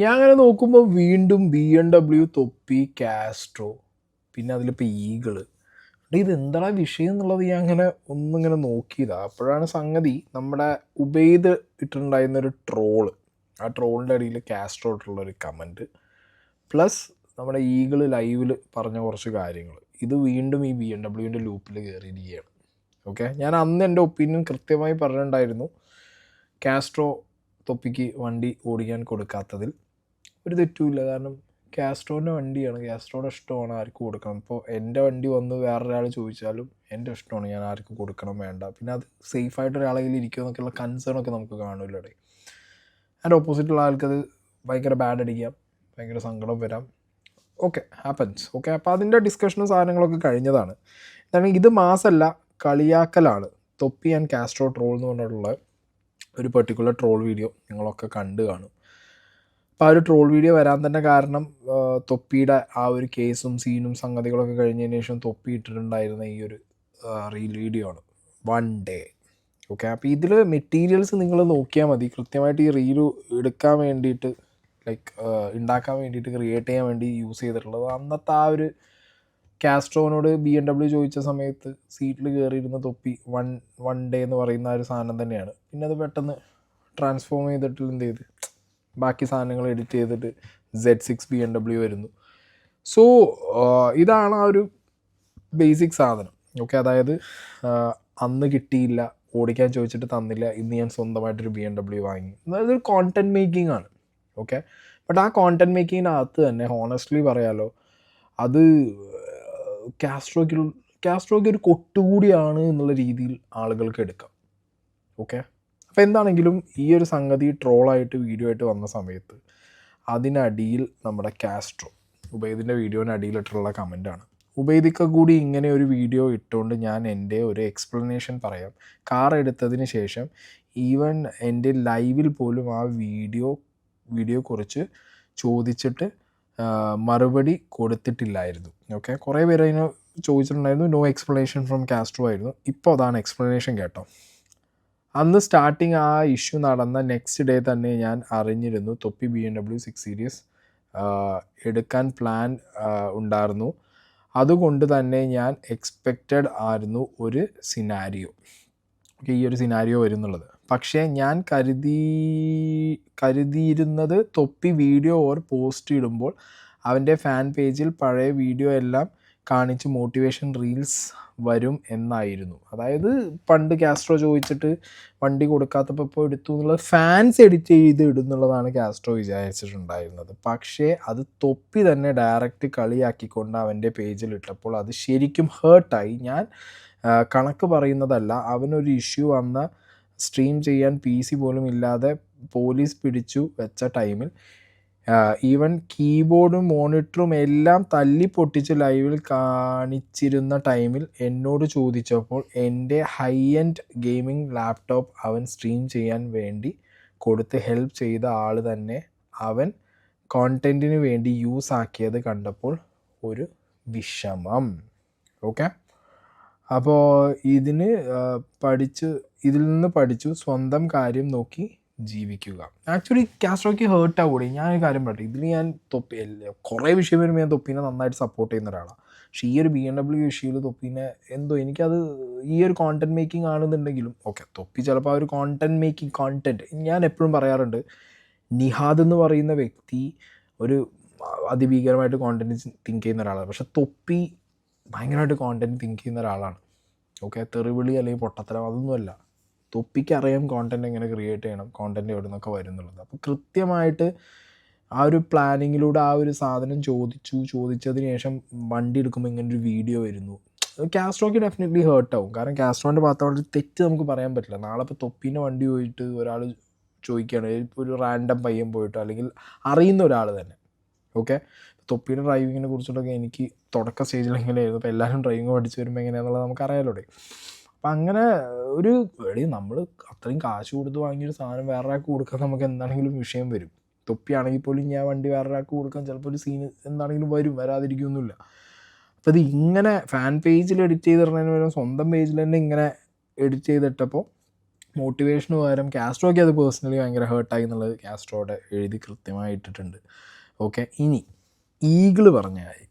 ഞാൻ അങ്ങനെ നോക്കുമ്പോൾ വീണ്ടും BMW തൊപ്പി, കാസ്ട്രോ, പിന്നെ അതിലിപ്പോൾ ഈഗിള്. ഇതെന്താ വിഷയം എന്നുള്ളത് ഞാൻ അങ്ങനെ ഒന്നിങ്ങനെ നോക്കിയതാണ്. അപ്പോഴാണ് സംഗതി നമ്മുടെ ഉബൈദ് ഇട്ടിട്ടുണ്ടായിരുന്നൊരു ട്രോള്. ആ ട്രോളിൻ്റെ അടിയിൽ കാസ്ട്രോ ഇട്ടുള്ളൊരു കമൻറ്റ് പ്ലസ് നമ്മുടെ ഈഗിള് ലൈവിൽ പറഞ്ഞ കുറച്ച് കാര്യങ്ങൾ. ഇത് വീണ്ടും ഈ BMW ലൂപ്പിൽ കയറിയിരിക്കുകയാണ്. ഓക്കെ, ഞാൻ അന്ന് എൻ്റെ ഒപ്പീനിയൻ കൃത്യമായി പറഞ്ഞിട്ടുണ്ടായിരുന്നു. കാസ്ട്രോ തൊപ്പിക്ക് വണ്ടി ഓടിക്കാൻ കൊടുക്കാത്തതിൽ ഒരു തെറ്റുമില്ല. കാരണം കാസ്ട്രോൻ്റെ വണ്ടിയാണ്, കാസ്ട്രോയുടെ ഇഷ്ടമാണ്, ആർക്ക് കൊടുക്കണം. ഇപ്പോൾ എൻ്റെ വണ്ടി വന്ന് വേറൊരാൾ ചോദിച്ചാലും എൻ്റെ ഇഷ്ടമാണ്, ഞാൻ ആർക്ക് കൊടുക്കണം വേണ്ട. പിന്നെ അത് സേഫായിട്ട് ഒരാളെ കയ്യിൽ ഇരിക്കുമെന്നൊക്കെയുള്ള കൺസേണൊക്കെ നമുക്ക് കാണുമല്ലോ. അതിൻ്റെ ഓപ്പോസിറ്റുള്ള ആൾക്കത് ഭയങ്കര ബാഡ് അടിക്കാം, ഭയങ്കര സങ്കടം വരാം. Okay, happens. ഓക്കെ, അപ്പോൾ അതിൻ്റെ ഡിസ്കഷനും സാധനങ്ങളൊക്കെ കഴിഞ്ഞതാണ്. എന്താണ് ഇത് മാസമല്ല, കളിയാക്കലാണ്. തൊപ്പി ആൻഡ് കാസ്ട്രോ ട്രോൾ എന്ന് പറഞ്ഞിട്ടുള്ള ഒരു പെർട്ടിക്കുലർ ട്രോൾ വീഡിയോ നിങ്ങളൊക്കെ കണ്ടു കാണും. അപ്പോൾ ആ ഒരു ട്രോൾ വീഡിയോ വരാൻ തന്നെ കാരണം തൊപ്പിയുടെ ആ ഒരു കേസും സീനും സംഗതികളൊക്കെ കഴിഞ്ഞതിന് ശേഷം തൊപ്പി ഇട്ടിട്ടുണ്ടായിരുന്ന ഈ ഒരു റീൽ വീഡിയോ ആണ്, വൺ ഡേ. ഓക്കെ, അപ്പോൾ ഇതിൽ മെറ്റീരിയൽസ് നിങ്ങൾ നോക്കിയാൽ മതി. കൃത്യമായിട്ട് ഈ റീല് എടുക്കാൻ വേണ്ടിയിട്ട് ഉണ്ടാക്കാൻ വേണ്ടിയിട്ട് ക്രിയേറ്റ് ചെയ്യാൻ വേണ്ടി യൂസ് ചെയ്തിട്ടുള്ളത് അന്നത്തെ ആ ഒരു കാസ്ട്രോനോട് BMW ചോദിച്ച സമയത്ത് സീറ്റിൽ കയറിയിരുന്ന തൊപ്പി വൺ ഡേ എന്ന് പറയുന്ന ആ ഒരു സാധനം തന്നെയാണ്. പിന്നെ അത് പെട്ടെന്ന് ട്രാൻസ്ഫോം ചെയ്തിട്ട് എന്ത് ചെയ്ത് ബാക്കി സാധനങ്ങൾ എഡിറ്റ് ചെയ്തിട്ട് Z6 BMW വരുന്നു. സോ ഇതാണ് ആ ഒരു ബേസിക് സാധനം. ഓക്കെ, അതായത് അന്ന് കിട്ടിയില്ല, ഓടിക്കാൻ ചോദിച്ചിട്ട് തന്നില്ല, ഇന്ന് ഞാൻ സ്വന്തമായിട്ടൊരു BMW വാങ്ങി. അതായത് ഒരു കോണ്ടൻറ്റ് മേക്കിംഗ് ആണ്. ഓക്കെ, ബട്ട് ആ കോണ്ടൻറ്റ് മേക്കിങ്ങിനകത്ത് തന്നെ ഹോണസ്റ്റ്ലി പറയാലോ, അത് കാസ്ട്രോയ്ക്ക് ഒരു കൊട്ടുകൂടിയാണ് എന്നുള്ള രീതിയിൽ ആളുകൾക്ക് എടുക്കാം. ഓക്കെ, അപ്പോൾ എന്താണെങ്കിലും ഈ ഒരു സംഗതി ട്രോളായിട്ട് വീഡിയോ ആയിട്ട് വന്ന സമയത്ത് അതിനടിയിൽ നമ്മുടെ കാസ്ട്രോ ഉബൈദിൻ്റെ വീഡിയോന് അടിയിലിട്ടുള്ള കമൻറ്റാണ്. ഉബൈദിക്ക കൂടി ഇങ്ങനെ ഒരു വീഡിയോ ഇട്ടുകൊണ്ട് ഞാൻ എൻ്റെ ഒരു എക്സ്പ്ലനേഷൻ പറയാം. കാർ എടുത്തതിന് ശേഷം ഈവൻ എൻ്റെ ലൈവിൽ പോലും ആ വീഡിയോ കുറിച്ച് ചോദിച്ചിട്ട് മറുപടി കൊടുത്തിട്ടില്ലായിരുന്നു. ഓക്കെ, കുറേ പേര് അതിന് ചോദിച്ചിട്ടുണ്ടായിരുന്നു. നോ എക്സ്പ്ലനേഷൻ ഫ്രം കാസ്ട്രോ ആയിരുന്നു. ഇപ്പോൾ അതാണ് എക്സ്പ്ലനേഷൻ കേട്ടോ. അന്ന് സ്റ്റാർട്ടിങ് ആ ഇഷ്യൂ നടന്ന നെക്സ്റ്റ് ഡേ തന്നെ ഞാൻ അറിഞ്ഞിരുന്നു തൊപ്പി BMW 6 സീരീസ് എടുക്കാൻ പ്ലാൻ ഉണ്ടായിരുന്നു. അതുകൊണ്ട് തന്നെ ഞാൻ എക്സ്പെക്റ്റഡ് ആയിരുന്നു ഒരു സിനാരിയോ. ഓക്കെ, ഈ ഒരു സിനാരിയോ വരുന്നുള്ളത്. പക്ഷേ ഞാൻ കരുതിയിരുന്നത് തൊപ്പി വീഡിയോ ഓർ പോസ്റ്റ് ഇടുമ്പോൾ അവൻ്റെ ഫാൻ പേജിൽ പഴയ വീഡിയോ എല്ലാം കാണിച്ച് മോട്ടിവേഷൻ റീൽസ് വരും എന്നായിരുന്നു. അതായത് പണ്ട് കാസ്ട്രോ ചോദിച്ചിട്ട് വണ്ടി കൊടുക്കാത്തപ്പോൾ ഇപ്പോൾ എടുത്തു എന്നുള്ളത് ഫാൻസ് എഡിറ്റ് ചെയ്ത് ഇടുന്നുള്ളതാണ് കാസ്ട്രോ വിചാരിച്ചിട്ടുണ്ടായിരുന്നത്. പക്ഷേ അത് തൊപ്പി തന്നെ ഡയറക്റ്റ് കളിയാക്കിക്കൊണ്ട് അവൻ്റെ പേജിൽ ഇട്ടപ്പോൾ അത് ശരിക്കും ഹേർട്ടായി. ഞാൻ കണക്ക് പറയുന്നതല്ല, അവനൊരു ഇഷ്യൂ വന്ന സ്ട്രീം ചെയ്യാൻ PC പോലും ഇല്ലാതെ പോലീസ് പിടിച്ചു വെച്ച ടൈമിൽ ഈവൻ കീബോർഡും മോണിറ്ററും എല്ലാം തല്ലി പൊട്ടിച്ച് ലൈവിൽ കാണിച്ചിരുന്ന ടൈമിൽ എന്നോട് ചോദിച്ചപ്പോൾ എൻ്റെ ഹൈ എൻഡ് ഗെയിമിംഗ് ലാപ്ടോപ്പ് അവൻ സ്ട്രീം ചെയ്യാൻ വേണ്ടി കൊടുത്ത് ഹെൽപ്പ് ചെയ്ത ആൾ തന്നെ അവൻ കോണ്ടൻറ്റിന് വേണ്ടി യൂസ് ആക്കിയത് കണ്ടപ്പോൾ ഒരു വിഷമം. ഓക്കെ, അപ്പോൾ ഇതിൽ നിന്ന് പഠിച്ചു സ്വന്തം കാര്യം നോക്കി ജീവിക്കുക. ആക്ച്വലി കാസ്ട്രോയ്ക്ക് ഹേർട്ട് ആവൂടെ. ഞാനൊരു കാര്യം പറയട്ടെ, ഇതിൽ ഞാൻ കുറേ വിഷയം വരുമ്പോൾ ഞാൻ തൊപ്പീനെ നന്നായിട്ട് സപ്പോർട്ട് ചെയ്യുന്ന ഒരാളാണ്. പക്ഷേ ഈ ഒരു BMW ഇഷ്യൂവിൽ തൊപ്പീനെ എന്തോ എനിക്കത് ഈ ഒരു കോണ്ടൻറ്റ് മേക്കിംഗ് ആണെന്നുണ്ടെങ്കിലും ഓക്കെ, തൊപ്പി ചിലപ്പോൾ ആ ഒരു കോണ്ടൻറ്റ് ഞാൻ എപ്പോഴും പറയാറുണ്ട്, നിഹാദ് എന്ന് പറയുന്ന വ്യക്തി ഒരു അതിഭീകരമായിട്ട് കോണ്ടൻറ്റ് തിങ്ക് ചെയ്യുന്ന ഒരാളാണ്. പക്ഷേ തൊപ്പി ഭയങ്കരമായിട്ട് കോണ്ടൻറ്റ് തിങ്ക് ചെയ്യുന്ന ഒരാളാണ്. ഓക്കെ, തെറിവിളി അല്ലെങ്കിൽ പൊട്ടത്തരം അതൊന്നുമല്ല. തൊപ്പിക്ക് അറിയാം കോണ്ടൻറ്റ് എങ്ങനെ ക്രിയേറ്റ് ചെയ്യണം, കോണ്ടൻറ്റ് എവിടെ നിന്നൊക്കെ വരുന്നുള്ളത്. അപ്പോൾ കൃത്യമായിട്ട് ആ ഒരു പ്ലാനിങ്ങിലൂടെ ആ ഒരു സാധനം ചോദിച്ചതിന് ശേഷം വണ്ടി എടുക്കുമ്പോൾ ഇങ്ങനൊരു വീഡിയോ വരുന്നു. കാസ്ട്രോയ്ക്ക് ഡെഫിനറ്റ്ലി ഹേർട്ടാവും. കാരണം കാസ്ട്രോൻ്റെ ഭാഗത്തോടെ തെറ്റ് നമുക്ക് പറയാൻ പറ്റില്ല. നാളെ ഇപ്പോൾ തൊപ്പീൻ്റെ വണ്ടി പോയിട്ട് ഒരാൾ ചോദിക്കുകയാണ്, ഒരു റാൻഡം പയ്യൻ പോയിട്ടോ അല്ലെങ്കിൽ അറിയുന്ന ഒരാൾ തന്നെ. ഓക്കെ, തൊപ്പിയുടെ ഡ്രൈവിങ്ങിനെ കുറിച്ചിട്ടൊക്കെ എനിക്ക് തുടക്ക സ്റ്റേജിൽ എങ്ങനെയായിരുന്നു, അപ്പോൾ എല്ലാവരും ഡ്രൈവിങ് പഠിച്ച് വരുമ്പോൾ എങ്ങനെയാണെന്നുള്ളത് നമുക്കറിയാലോ. അപ്പം അങ്ങനെ ഒരു നമ്മൾ അത്രയും കാശ് കൊടുത്ത് വാങ്ങിയൊരു സാധനം വേറൊരാൾക്ക് കൊടുക്കാൻ നമുക്ക് എന്താണെങ്കിലും വിഷയം വരും. തൊപ്പിയാണെങ്കിൽ പോലും ഞാൻ വണ്ടി വേറൊരാൾക്ക് കൊടുക്കാൻ ചിലപ്പോൾ ഒരു സീന് എന്താണെങ്കിലും വരാതിരിക്കുകയൊന്നുമില്ല. അപ്പോൾ ഇത് ഇങ്ങനെ ഫാൻ പേജിൽ എഡിറ്റ് ചെയ്തിടുന്നതിന് പകരം സ്വന്തം പേജിൽ തന്നെ ഇങ്ങനെ എഡിറ്റ് ചെയ്തിട്ടപ്പോൾ മോട്ടിവേഷന് പകരം കാസ്ട്രോയ്ക്ക് അത് പേഴ്സണലി ഭയങ്കര ഹേർട്ടായി എന്നുള്ളത് കാസ്ട്രോയുടെ എഴുതി കൃത്യമായി ഇട്ടിട്ടുണ്ട്. ഓക്കെ, ഇനി ഈഗിള് പറഞ്ഞ കാര്യം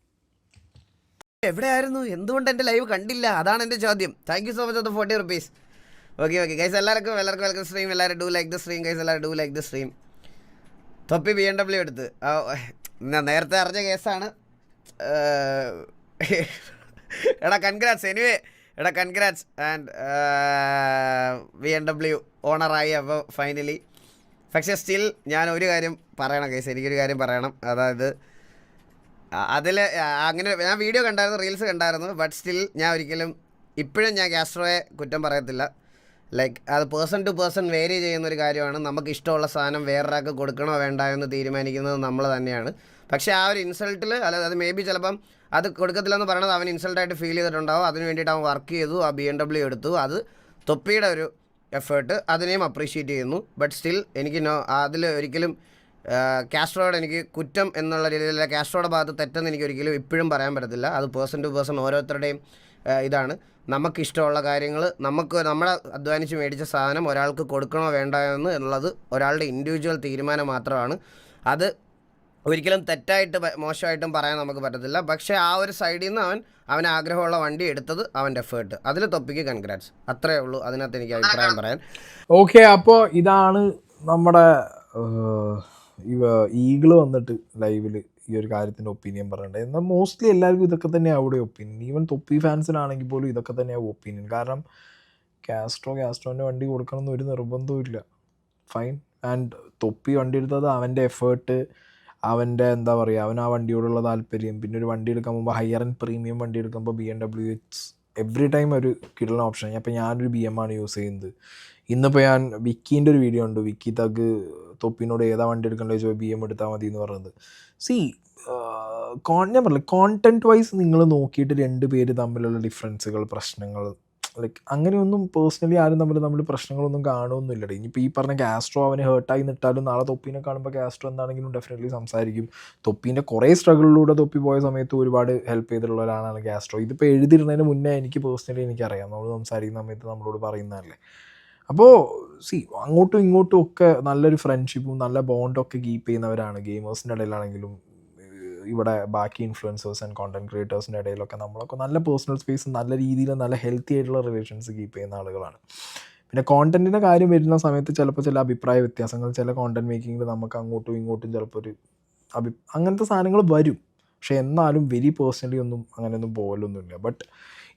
എവിടെയായിരുന്നു, എന്തുകൊണ്ട് എൻ്റെ ലൈവ് കണ്ടില്ല, അതാണ് എൻ്റെ ചോദ്യം. Thank you so much of ₹40. Okay guys, എല്ലാവർക്കും വെൽക്കം സ്ട്രീം. എല്ലാവരും do like the stream guys, എല്ലാവരും ഡു ലൈക്ക് ദ സ്ട്രീം. തൊപ്പി BMW എടുത്ത് നേരത്തെ അറിഞ്ഞ കേസാണ്. എടാ കൺഗ്രാറ്റ്സ്, എനിവേ എടാ കൺഗ്രാറ്റ്സ്. ആൻഡ് BMW ഓണറായി അപ്പോൾ ഫൈനലി. പക്ഷേ സ്റ്റിൽ ഞാൻ ഒരു കാര്യം പറയണം ഗൈസ്, എനിക്കൊരു കാര്യം പറയണം. അതായത് അതിൽ അങ്ങനെ ഞാൻ വീഡിയോ കണ്ടായിരുന്നു, റീൽസ് കണ്ടായിരുന്നു. ബട്ട് സ്റ്റിൽ ഞാൻ ഒരിക്കലും ഇപ്പോഴും ഞാൻ കാസ്ട്രോയെ കുറ്റം പറയത്തില്ല. ലൈക്ക് അത് പേഴ്സൺ ടു പേഴ്സൺ വേരി ചെയ്യുന്നൊരു കാര്യമാണ്. നമുക്ക് ഇഷ്ടമുള്ള സാധനം വേറൊരാൾക്ക് കൊടുക്കണോ വേണ്ട എന്ന് തീരുമാനിക്കുന്നത് നമ്മൾ തന്നെയാണ്. പക്ഷേ ആ ഒരു ഇൻസൾട്ടിൽ, അല്ലാതെ അത് മേ ബി ചിലപ്പം അത് കൊടുക്കത്തില്ലെന്ന് പറയണത് അവൻ ഇൻസൾട്ടായിട്ട് ഫീൽ ചെയ്തിട്ടുണ്ടാവും. അതിന് വേണ്ടിയിട്ട് അവൻ വർക്ക് ചെയ്തു, ആ BMW എടുത്തു. അത് തൊപ്പിയുടെ ഒരു എഫേർട്ട്, അതിനെയും അപ്രീഷിയേറ്റ് ചെയ്യുന്നു. ബട്ട് സ്റ്റിൽ എനിക്ക് അതിൽ ഒരിക്കലും കാസ്ട്രോയോട് എനിക്ക് കുറ്റം എന്നുള്ള രീതിയിൽ, കാസ്ട്രോയുടെ ഭാഗത്ത് തെറ്റെന്ന് എനിക്ക് ഒരിക്കലും ഇപ്പോഴും പറയാൻ പറ്റത്തില്ല. അത് പേഴ്സൺ ടു പേഴ്സൺ ഓരോരുത്തരുടെയും ഇതാണ്. നമുക്കിഷ്ടമുള്ള കാര്യങ്ങൾ, നമ്മളെ അധ്വാനിച്ച് മേടിച്ച സാധനം ഒരാൾക്ക് കൊടുക്കണോ വേണ്ട എന്നുള്ളത് ഒരാളുടെ ഇൻഡിവിജ്വൽ തീരുമാനം മാത്രമാണ്. അത് ഒരിക്കലും തെറ്റായിട്ട് മോശമായിട്ടും പറയാൻ നമുക്ക് പറ്റത്തില്ല. പക്ഷേ ആ ഒരു സൈഡിൽ നിന്ന് അവന് ആഗ്രഹമുള്ള വണ്ടി എടുത്തത് അവൻ്റെ എഫേർട്ട്, അതിൽ തൊപ്പിക്ക് കൺഗ്രാറ്റ്സ്. അത്രയേ ഉള്ളൂ അതിനകത്ത് എനിക്ക് അഭിപ്രായം പറയാൻ. ഓക്കെ, അപ്പോൾ ഇതാണ് നമ്മുടെ ഈഗിള് വന്നിട്ട് ലൈവിൽ ഈ ഒരു കാര്യത്തിൻ്റെ ഒപ്പീനിയൻ പറയണ്ടത്. എന്നാൽ മോസ്റ്റ്ലി എല്ലാവർക്കും ഇതൊക്കെ തന്നെയാണ് അവിടെ ഒപ്പീനിയൻ. ഈവൻ തൊപ്പി ഫാൻസിനാണെങ്കിൽ പോലും ഇതൊക്കെ തന്നെയാണ് ഒപ്പീനിയൻ. കാരണം കാസ്ട്രോൻ്റെ വണ്ടി കൊടുക്കണമെന്ന് ഒരു നിർബന്ധവും ഇല്ല. ഫൈൻ. ആൻഡ് തൊപ്പി വണ്ടി എടുത്തത് അവൻ്റെ എഫേർട്ട്, അവൻ്റെ എന്താ പറയുക, അവൻ ആ വണ്ടിയോടുള്ള താല്പര്യം. പിന്നെ ഒരു വണ്ടി എടുക്കാൻ പോകുമ്പോൾ ഹയർ ആൻഡ് പ്രീമിയം വണ്ടി എടുക്കുമ്പോൾ BMW ഇറ്റ്സ് എവറി ടൈം ഒരു കിട്ടുന്ന ഓപ്ഷൻ. അപ്പോൾ ഞാനൊരു BM ആണ് യൂസ് ചെയ്യുന്നത്. ഇന്നിപ്പോൾ ഞാൻ വിക്കീൻ്റെ ഒരു വീഡിയോ ഉണ്ട്, വിക്കി തഗ് തൊപ്പിനോട് ഏതാ വണ്ടി എടുക്കേണ്ടത് ചോദിച്ചാൽ BM എടുത്താൽ മതി എന്ന് പറയുന്നത്. ഞാൻ പറഞ്ഞില്ല, കോണ്ടൻറ്റ് വൈസ് നിങ്ങൾ നോക്കിയിട്ട് രണ്ട് പേര് തമ്മിലുള്ള ഡിഫറൻസുകൾ, പ്രശ്നങ്ങൾ, ലൈക്ക് അങ്ങനെയൊന്നും പേഴ്സണലി ആരും തമ്മിൽ പ്രശ്നങ്ങളൊന്നും കാണുമൊന്നുമില്ല. ഇനിയിപ്പോൾ ഈ പറഞ്ഞ കാസ്ട്രോ അവന് ഹേർട്ടായി നിട്ടാലും നാളെ തൊപ്പീനെ കാണുമ്പോൾ കാസ്ട്രോ എന്താണെങ്കിലും ഡെഫിനറ്റ്ലി സംസാരിക്കും. തൊപ്പീൻ്റെ കുറേ സ്ട്രഗിളിലൂടെ തൊപ്പി പോയ സമയത്ത് ഒരുപാട് ഹെൽപ്പ് ചെയ്തിട്ടുള്ള ഒരാളാണ് കാസ്ട്രോ. ഇതിപ്പോൾ എഴുതിയിരുന്നതിന് മുന്നേ എനിക്ക് പേഴ്സണലി എനിക്കറിയാം, നമ്മൾ സംസാരിക്കുന്ന സമയത്ത് നമ്മളോട് പറയുന്നതല്ലേ. അപ്പോൾ അങ്ങോട്ടും ഇങ്ങോട്ടും ഒക്കെ നല്ലൊരു ഫ്രണ്ട്ഷിപ്പും നല്ല ബോണ്ടൊക്കെ കീപ്പ് ചെയ്യുന്നവരാണ്. ഗെയിമേഴ്സിൻ്റെ ഇടയിലാണെങ്കിലും ഇവിടെ ബാക്കി ഇൻഫ്ലുവൻസേഴ്സ് ആൻഡ് കോണ്ടന്റ് ക്രിയേറ്റേഴ്സിൻ്റെ ഇടയിലൊക്കെ നമ്മളൊക്കെ നല്ല പേഴ്സണൽ സ്പേസ്, നല്ല രീതിയിൽ നല്ല ഹെൽത്തി ആയിട്ടുള്ള റിലേഷൻസ് കീപ്പ് ചെയ്യുന്ന ആളുകളാണ്. പിന്നെ കോണ്ടന്റിൻ്റെ കാര്യം വരുന്ന സമയത്ത് ചിലപ്പോൾ ചില അഭിപ്രായ വ്യത്യാസങ്ങൾ, ചില കോണ്ടന്റ് മേക്കിങ്ങിൽ നമുക്ക് അങ്ങോട്ടും ഇങ്ങോട്ടും ചിലപ്പോൾ ഒരു അങ്ങനത്തെ സാധനങ്ങൾ വരും. പക്ഷെ എന്നാലും വെരി പേഴ്സണലി ഒന്നും അങ്ങനെയൊന്നും പോകലൊന്നുമില്ല. ബട്ട്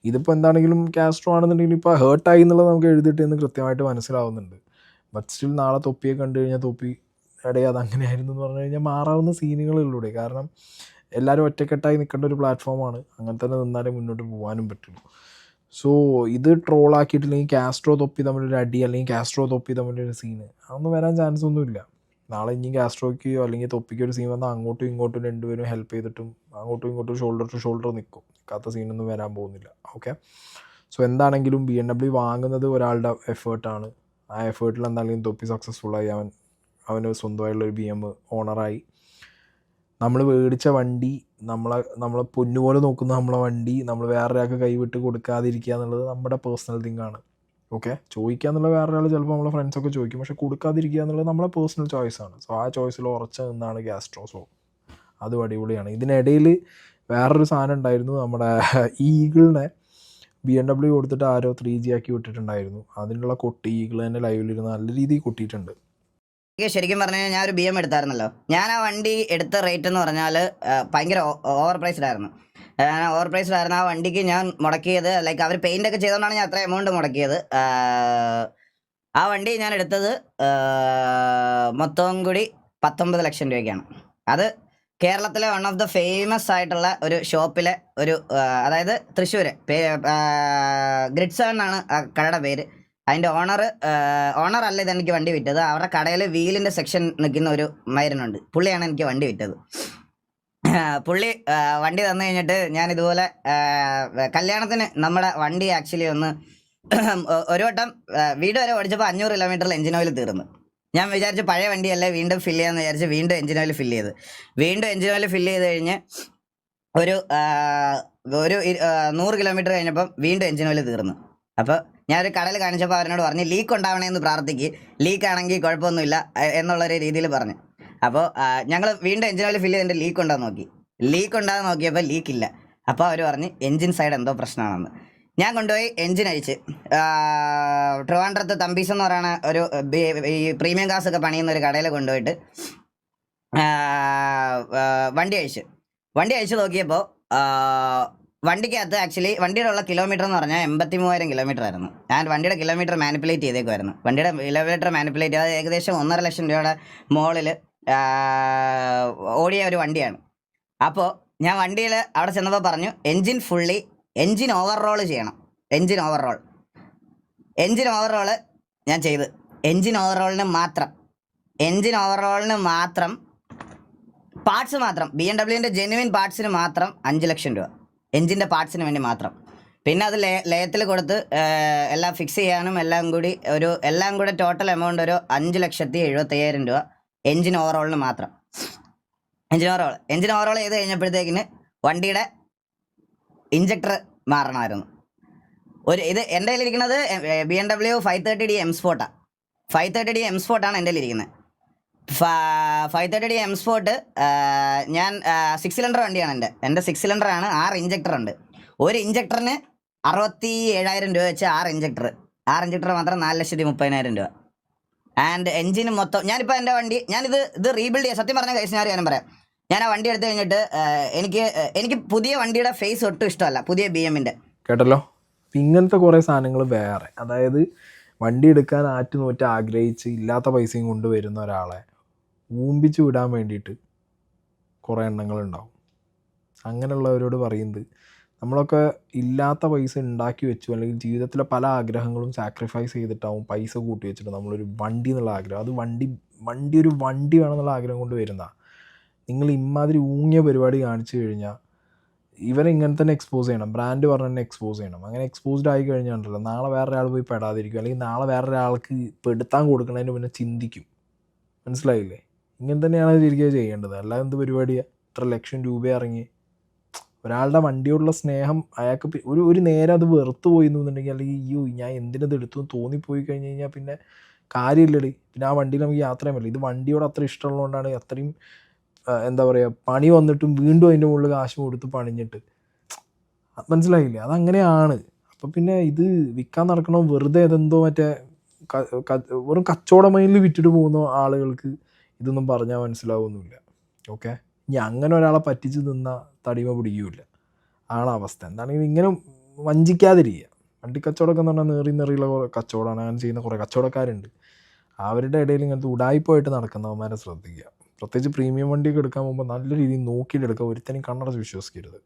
ഇതിപ്പോൾ എന്താണെങ്കിലും കാസ്ട്രോ ആണെന്നുണ്ടെങ്കിൽ ഇപ്പോൾ ഹേർട്ടായി എന്നുള്ളത് നമുക്ക് എഴുതിയിട്ടെന്ന് കൃത്യമായിട്ട് മനസ്സിലാവുന്നുണ്ട്. ബട്ട് സ്റ്റിൽ നാളെ തൊപ്പിയെ കണ്ടു കഴിഞ്ഞാൽ തൊപ്പി ഇടയിൽ അതങ്ങനെയായിരുന്നു എന്ന് പറഞ്ഞു കഴിഞ്ഞാൽ മാറാവുന്ന സീനുകളിലൂടെ. കാരണം എല്ലാവരും ഒറ്റക്കെട്ടായി നിൽക്കേണ്ട ഒരു പ്ലാറ്റ്ഫോമാണ്. അങ്ങനെ തന്നെ നിന്നാലേ മുന്നോട്ട് പോകാനും പറ്റുള്ളൂ. സോ ഇത് ട്രോളാക്കിയിട്ടില്ലെങ്കിൽ കാസ്ട്രോ തൊപ്പി തമ്മിലൊരു അടി, അല്ലെങ്കിൽ കാസ്ട്രോ തൊപ്പി തമ്മിലൊരു സീന്, അതൊന്നും വരാൻ ചാൻസ് ഒന്നുമില്ല. നാളെ ഇനി കാസ്ട്രോയ്ക്കോ അല്ലെങ്കിൽ തൊപ്പിക്കോ ഒരു സീൻ വന്നാൽ അങ്ങോട്ടും ഇങ്ങോട്ടും രണ്ടുപേരും ഹെൽപ്പ് ചെയ്തിട്ടും അങ്ങോട്ടും ഇങ്ങോട്ടും ഷോൾഡർ ടു ഷോൾഡർ നിൽക്കും. നിൽക്കാത്ത സീനൊന്നും വരാൻ പോകുന്നില്ല. ഓക്കെ, സോ എന്താണെങ്കിലും BMW വാങ്ങുന്നത് ഒരാളുടെ എഫേർട്ടാണ്. ആ എഫേർട്ടിൽ എന്താണെങ്കിലും തൊപ്പി സക്സസ്ഫുള്ളായി. അവന് സ്വന്തമായിട്ടുള്ളൊരു BM ഓണറായി. നമ്മൾ മേടിച്ച വണ്ടി, നമ്മളെ പൊന്നുപോലെ നോക്കുന്ന നമ്മളെ വണ്ടി നമ്മൾ വേറൊരാൾക്ക് കൈവിട്ട് കൊടുക്കാതിരിക്കുക എന്നുള്ളത് നമ്മുടെ പേഴ്സണൽ തിങ്ങാണ്. ഓക്കെ, ചോദിക്കുക എന്നുള്ള വേറൊരാൾ ചിലപ്പോൾ നമ്മളെ ഫ്രണ്ട്സൊക്കെ ചോദിക്കും, പക്ഷെ കൊടുക്കാതിരിക്കുക എന്നുള്ളത് നമ്മളെ പേഴ്സണൽ ചോയ്സാണ്. സോ ആ ചോയ്സിൽ ഉറച്ചു നിന്നാണ് കാസ്ട്രോ. സോ അതും അടിപൊളിയാണ്. ഇതിനിടയിൽ വേറൊരു സാധനം ഉണ്ടായിരുന്നു, നമ്മുടെ ഈഗിളിനെ BMW കൊടുത്തിട്ട് ആരോ 3G ആക്കി വിട്ടിട്ടുണ്ടായിരുന്നു. അതിനുള്ള കൊട്ടി ഈഗിൾ തന്നെ ലൈവിലിരുന്ന് നല്ല രീതിയിൽ കൊട്ടിയിട്ടുണ്ട്. ശരിക്കും പറഞ്ഞു കഴിഞ്ഞാൽ ഞാൻ ഒരു BM എടുത്തായിരുന്നല്ലോ. ഞാൻ ആ വണ്ടി എടുത്ത റേറ്റ് എന്ന് പറഞ്ഞാൽ ഭയങ്കര ഓവർ പ്രൈസ്ഡ് ആയിരുന്നു. ആ വണ്ടിക്ക് ഞാൻ മുടക്കിയത്, ലൈക്ക് അവർ പെയിൻ്റ് ഒക്കെ ചെയ്തുകൊണ്ടാണ് ഞാൻ അത്ര എമൗണ്ട് മുടക്കിയത്. ആ വണ്ടി ഞാൻ എടുത്തത് മൊത്തം കൂടി 19 ലക്ഷം രൂപയ്ക്കാണ്. അത് കേരളത്തിലെ വൺ ഓഫ് ദ ഫേമസ് ആയിട്ടുള്ള ഒരു ഷോപ്പിലെ ഒരു, അതായത് തൃശ്ശൂർ ഗ്രിഡ് 7 ആണ് ആ കടയുടെ പേര്. അതിൻ്റെ ഓണർ അല്ല ഇതെനിക്ക് വണ്ടി വിറ്റത്. അവരുടെ കടയിൽ വീലിൻ്റെ സെക്ഷൻ നിൽക്കുന്ന ഒരു മൈരനുണ്ട്, പുള്ളിയാണ് എനിക്ക് വണ്ടി വിറ്റത്. പുള്ളി വണ്ടി തന്നു കഴിഞ്ഞിട്ട് ഞാൻ ഇതുപോലെ കല്യാണത്തിന് നമ്മുടെ വണ്ടി ആക്ച്വലി ഒന്ന് ഒരു വട്ടം വീട് വരെ ഓടിച്ചപ്പോൾ 500 കിലോമീറ്ററിൽ എഞ്ചിൻ ഓയിൽ തീർന്നു. ഞാൻ വിചാരിച്ചു പഴയ വണ്ടിയല്ലേ, വീണ്ടും ഫില്ല് ചെയ്യാമെന്ന് വിചാരിച്ച് വീണ്ടും എഞ്ചിൻ ഓയിൽ ഫില്ല് ചെയ്ത് കഴിഞ്ഞ് ഒരു 100 കിലോമീറ്റർ കഴിഞ്ഞപ്പം വീണ്ടും എഞ്ചിൻ ഓയിൽ തീർന്നു. അപ്പോൾ ഞാനൊരു കടയിൽ കാണിച്ചപ്പോൾ അവരോട് പറഞ്ഞു ലീക്ക് ഉണ്ടാവണമെന്ന് പ്രാർത്ഥിക്ക്, ലീക്ക് ആണെങ്കിൽ കുഴപ്പമൊന്നുമില്ല എന്നുള്ളൊരു രീതിയിൽ പറഞ്ഞു. അപ്പോൾ ഞങ്ങൾ വീണ്ടും എഞ്ചിൻ ഓയിൽ ഫില്ല് ചെയ്തിട്ട് ലീക്ക് ഉണ്ടോ നോക്കി, ലീക്ക് ഉണ്ടാകുന്ന നോക്കിയപ്പോൾ ലീക്കില്ല. അപ്പോൾ അവർ പറഞ്ഞ് എഞ്ചിൻ സൈഡ് എന്തോ പ്രശ്നമാണെന്ന്. ഞാൻ കൊണ്ടുപോയി എഞ്ചിൻ അഴിച്ച് ട്രിവാൻഡ്രത്ത് തമ്പീസ് എന്ന് പറയുന്ന ഒരു ഈ പ്രീമിയം കാസ് ഒക്കെ പണിയുന്ന ഒരു കടയിൽ കൊണ്ടുപോയിട്ട് വണ്ടി അഴിച്ച് നോക്കിയപ്പോൾ വണ്ടിക്കകത്ത് ആക്ച്വലി വണ്ടിയുടെ ഉള്ള കിലോമീറ്റർ എന്ന് പറഞ്ഞാൽ 83,000 കിലോമീറ്റർ ആയിരുന്നു. ഞാൻ വണ്ടിയുടെ കിലോമീറ്റർ മാനിപ്പുലേറ്റ് ചെയ്തേക്കുമായിരുന്നു. വണ്ടിയുടെ കിലോമീറ്റർ മാനിപ്പുലേറ്റ് ചെയ്ത് ഏകദേശം 1.5 ലക്ഷം രൂപയുടെ മുകളിൽ ഓടിയ ഒരു വണ്ടിയാണ്. അപ്പോൾ ഞാൻ വണ്ടിയിൽ അവിടെ ചെന്നപ്പോൾ പറഞ്ഞു എൻജിൻ ഓവർറോൾ ചെയ്യണം. എൻജിൻ ഓവർറോൾ ഞാൻ ചെയ്ത് എൻജിൻ ഓവർറോളിന് മാത്രം പാർട്സ് മാത്രം BMW ജെന്യുവിൻ പാർട്സിന് മാത്രം 5 ലക്ഷം രൂപ, എൻജിൻ്റെ പാർട്സിന് വേണ്ടി മാത്രം. പിന്നെ അത് ലയത്തിൽ കൊടുത്ത് എല്ലാം ഫിക്സ് ചെയ്യാനും എല്ലാം കൂടെ ടോട്ടൽ എമൗണ്ട് ഒരു 5,75,000 രൂപ എൻജിൻ ഓവറോളിന് മാത്രം. എൻജിൻ ഓവറോൾ ചെയ്ത് കഴിഞ്ഞപ്പോഴത്തേക്കിന് വണ്ടിയുടെ ഇഞ്ചക്ടർ മാറണമായിരുന്നു. ഇത് എൻ്റെ കയ്യിലിരിക്കുന്നത് BMW 530D M Sportആണ്. 530D M Sportആണ് എൻ്റെ കയ്യിലിരിക്കുന്നത്. 530D M Sport ഞാൻ 6 സിലിണ്ടർ വണ്ടിയാണ്. എൻ്റെ 6 സിലിണ്ടറാണ്. 6 ഇഞ്ചക്ടർ ഉണ്ട്. ഒരു ഇഞ്ചക്ടറിന് 67,000 രൂപ വെച്ച് 6 ഇഞ്ചക്ടർ മാത്രം 4,30,000 രൂപ. ആൻഡ് എൻജിന് മൊത്തം ഞാനിപ്പോൾ എൻ്റെ വണ്ടി ഇത് റീബിൽഡ് ചെയ്യാൻ സത്യം പറഞ്ഞ കാര്യം പറയാം. ഞാൻ ആ വണ്ടി എടുത്തു കഴിഞ്ഞിട്ട് എനിക്ക് പുതിയ വണ്ടിയുടെ ഫേസ് ഒട്ടും ഇഷ്ടമല്ല, പുതിയ BMൻ്റെ. കേട്ടല്ലോ, ഇങ്ങനത്തെ കുറേ സാധനങ്ങൾ വേറെ, അതായത് വണ്ടി എടുക്കാൻ ആറ്റുനോറ്റ് ആഗ്രഹിച്ച് ഇല്ലാത്ത പൈസയും കൊണ്ടുവരുന്ന ഒരാളെ ഊമ്പിച്ച് വിടാൻ വേണ്ടിയിട്ട് കുറേ എണ്ണങ്ങളുണ്ടാവും. അങ്ങനെയുള്ളവരോട് പറയുന്നത്, നമ്മളൊക്കെ ഇല്ലാത്ത പൈസ ഉണ്ടാക്കി വെച്ചു, അല്ലെങ്കിൽ ജീവിതത്തിലെ പല ആഗ്രഹങ്ങളും സാക്രിഫൈസ് ചെയ്തിട്ടാവും പൈസ കൂട്ടി വെച്ചിട്ട് നമ്മളൊരു വണ്ടി എന്നുള്ള ആഗ്രഹം, അത് വണ്ടി ഒരു വണ്ടി വേണമെന്നുള്ള ആഗ്രഹം കൊണ്ട് വരുന്ന നിങ്ങൾ ഇമാതിരി ഊങ്ങിയ പരിപാടി കാണിച്ചു കഴിഞ്ഞാൽ ഇവരെ ഇങ്ങനെ തന്നെ എക്സ്പോസ് ചെയ്യണം, ബ്രാൻഡ് പറഞ്ഞ് തന്നെ എക്സ്പോസ് ചെയ്യണം. അങ്ങനെ എക്സ്പോസ്ഡ് ആയി കഴിഞ്ഞാൽ നാളെ വേറൊരാൾ പോയി പെടാതിരിക്കും, അല്ലെങ്കിൽ നാളെ വേറൊരാൾക്ക് പെടുത്താൻ കൊടുക്കുന്നതിന് പിന്നെ ചിന്തിക്കും. മനസ്സിലായില്ലേ? ഇങ്ങനെ തന്നെയാണ് ശരിക്കും ചെയ്യേണ്ടത്. അല്ലാതെ എന്ത് പരിപാടിയാണ്? ഇത്ര ലക്ഷം രൂപ ഇറങ്ങി ഒരാളുടെ വണ്ടിയോടുള്ള സ്നേഹം അയാൾക്ക് ഒരു നേരം അത് വെറുത്ത് പോയി എന്നുണ്ടെങ്കിൽ, അല്ലെങ്കിൽ അയ്യോ ഞാൻ എന്തിനത് എടുത്തു എന്ന് തോന്നിപ്പോയി കഴിഞ്ഞ് കഴിഞ്ഞാൽ പിന്നെ കാര്യമില്ലടി. പിന്നെ ആ വണ്ടിയിൽ നമുക്ക് യാത്ര ചെയ്യാൻ പറ്റില്ല. ഇത് വണ്ടിയോട് അത്ര ഇഷ്ടമുള്ളതുകൊണ്ടാണ് അത്രയും എന്താ പറയുക, പണി വന്നിട്ടും വീണ്ടും അതിൻ്റെ മുകളിൽ കാശ് കൊടുത്ത് പണിഞ്ഞിട്ട്. മനസ്സിലായില്ലേ? അതങ്ങനെയാണ്. അപ്പം പിന്നെ ഇത് വിൽക്കാൻ നടക്കണോ വെറുതെ ഇതെന്തോ മറ്റേ വെറും കച്ചവട മൈനിൽ വിറ്റിട്ട് പോകുന്ന ആളുകൾക്ക് ഇതൊന്നും പറഞ്ഞാൽ മനസ്സിലാവുന്നില്ല. ഓക്കെ, ഇനി അങ്ങനെ ഒരാളെ പറ്റിച്ച് നിന്നാൽ തടിമ പിടിക്കില്ല. ആണ് അവസ്ഥ. എന്താണെങ്കിൽ ഇങ്ങനെ വഞ്ചിക്കാതിരിക്കുക. വണ്ടി കച്ചവടമൊക്കെ എന്ന് പറഞ്ഞാൽ നേറിയുള്ള കുറേ കച്ചവടമാണ്. അങ്ങനെ ചെയ്യുന്ന കുറേ കച്ചവടക്കാരുണ്ട്. അവരുടെ ഇടയിൽ ഇങ്ങനത്തെ ഉടായ്പായിട്ട് നടക്കുന്നവന്മാരെ ശ്രദ്ധിക്കുക. പ്രത്യേകിച്ച് പ്രീമിയം വണ്ടിയൊക്കെ എടുക്കാൻ പോകുമ്പോൾ നല്ല രീതിയിൽ നോക്കിയിട്ട് എടുക്കുക. ഒരുത്തനും കണ്ണടച്ച് വിശ്വസിക്കരുത്.